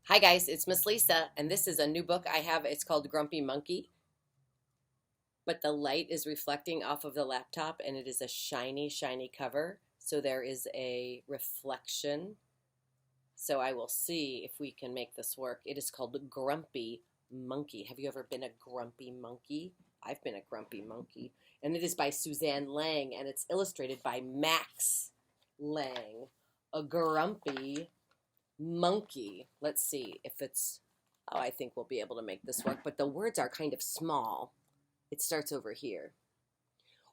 Hi guys, it's Miss Lisa, and this is a new book I have. It's called Grumpy Monkey, but the light is reflecting off of the laptop, and it is a shiny, shiny cover. So there is a reflection. So I will see if we can make this work. It is called Grumpy Monkey. Have you ever been a grumpy monkey? I've been a grumpy monkey. And it is by Suzanne Lang, and it's illustrated by Max Lang. A grumpy monkey. Let's see if it's, oh, I think we'll be able to make this work, but the words are kind of small. It starts over here.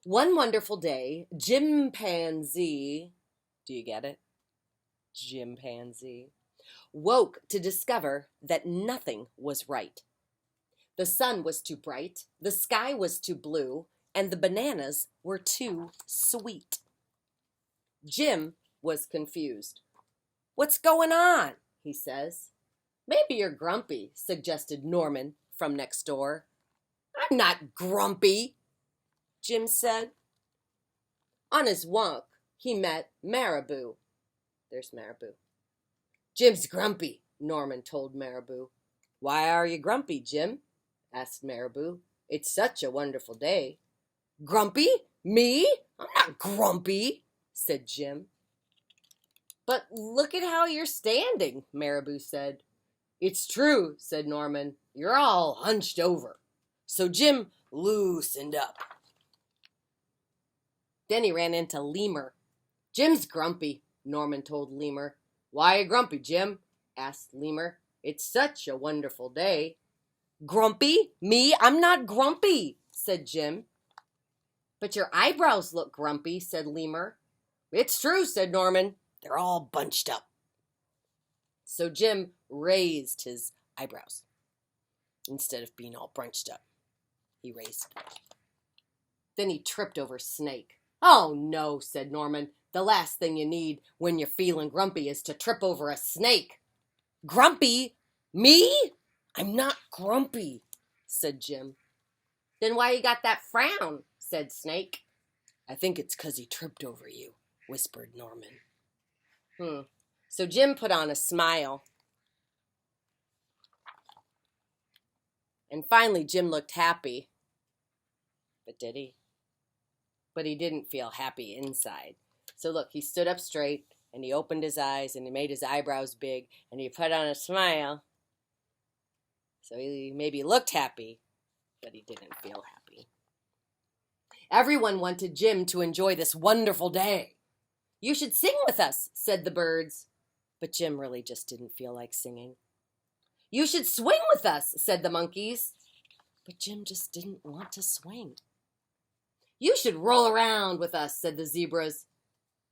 One wonderful day, chimpanzee, do you get it? Chimpanzee, woke to discover that nothing was right. The sun was too bright, the sky was too blue, and the bananas were too sweet. Jim was confused. What's going on? He says. Maybe you're grumpy, suggested Norman from next door. I'm not grumpy, Jim said. On his walk, he met Marabou. There's Marabou. Jim's grumpy, Norman told Marabou. Why are you grumpy, Jim? Asked Marabou. It's such a wonderful day. Grumpy? Me? I'm not grumpy, said Jim. But look at how you're standing, Marabou said. It's true, said Norman. You're all hunched over. So Jim loosened up. Then he ran into Lemur. Jim's grumpy, Norman told Lemur. Why are you grumpy, Jim? Asked Lemur. It's such a wonderful day. Grumpy? Me? I'm not grumpy, said Jim. But your eyebrows look grumpy, said Lemur. It's true, said Norman. They're all bunched up. So Jim raised his eyebrows. Instead of being all bunched up, he raised them. Then he tripped over Snake. Oh, no, said Norman. The last thing you need when you're feeling grumpy is to trip over a snake. Grumpy? Me? I'm not grumpy, said Jim. Then why you got that frown, said Snake. I think it's 'cause he tripped over you, whispered Norman. So Jim put on a smile. And finally Jim looked happy. But did he? But he didn't feel happy inside. So look, he stood up straight and he opened his eyes and he made his eyebrows big and he put on a smile. So he maybe looked happy, but he didn't feel happy. Everyone wanted Jim to enjoy this wonderful day. You should sing with us, said the birds. But Jim really just didn't feel like singing. You should swing with us, said the monkeys. But Jim just didn't want to swing. You should roll around with us, said the zebras.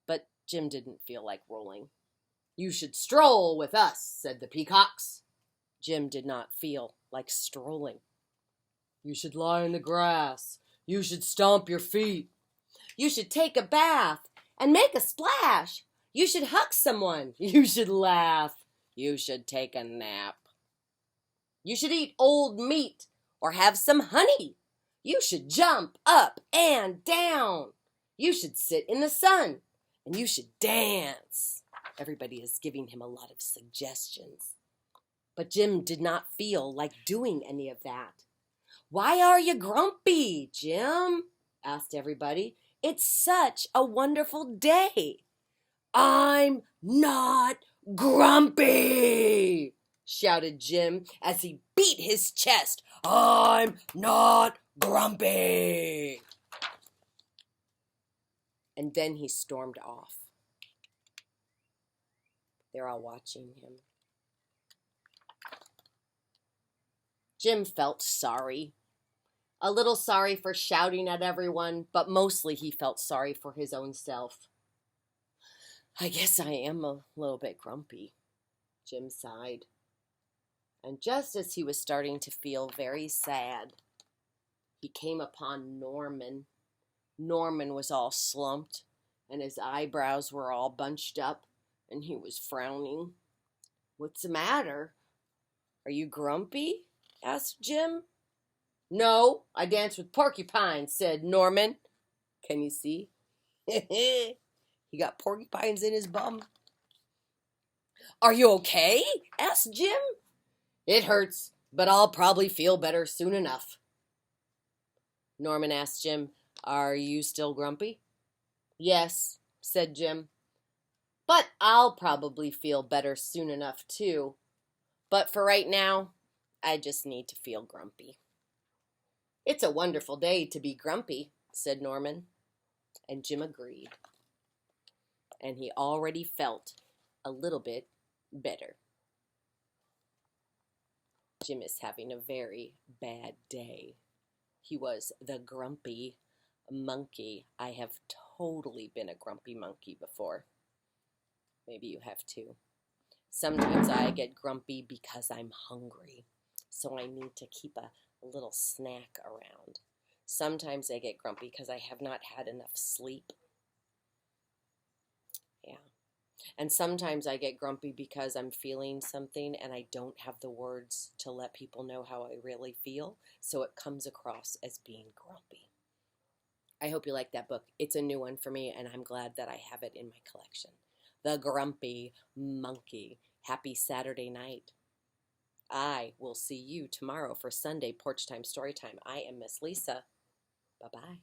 But Jim didn't feel like rolling. You should stroll with us, said the peacocks. Jim did not feel like strolling. You should lie in the grass. You should stomp your feet. You should take a bath and make a splash. You should hug someone. You should laugh. You should take a nap. You should eat old meat or have some honey. You should jump up and down. You should sit in the sun and you should dance. Everybody is giving him a lot of suggestions. But Jim did not feel like doing any of that. Why are you grumpy, Jim? Asked everybody. It's such a wonderful day. I'm not grumpy, shouted Jim as he beat his chest. I'm not grumpy. And then he stormed off. They're all watching him. Jim felt sorry. A little sorry for shouting at everyone, but mostly he felt sorry for his own self. I guess I am a little bit grumpy, Jim sighed. And just as he was starting to feel very sad, he came upon Norman. Norman was all slumped, and his eyebrows were all bunched up, and he was frowning. What's the matter? Are you grumpy? Asked Jim. No, I dance with porcupines, said Norman. Can you see? He got porcupines in his bum. "Are you okay?" asked Jim. "It hurts, but I'll probably feel better soon enough." Norman asked Jim, "Are you still grumpy?" "Yes," said Jim, "but I'll probably feel better soon enough too. But for right now, I just need to feel grumpy." "It's a wonderful day to be grumpy," said Norman, and Jim agreed, and he already felt a little bit better. Jim is having a very bad day. He was the grumpy monkey. I have totally been a grumpy monkey before. Maybe you have too. Sometimes I get grumpy because I'm hungry, so I need to keep a little snack around. Sometimes I get grumpy because I have not had enough sleep. Yeah. And sometimes I get grumpy because I'm feeling something and I don't have the words to let people know how I really feel, so it comes across as being grumpy. I hope you like that book. It's a new one for me, and I'm glad that I have it in my collection. The Grumpy Monkey. Happy Saturday night. I will see you tomorrow for Sunday Porch Time Story Time. I am Miss Lisa. Bye-bye.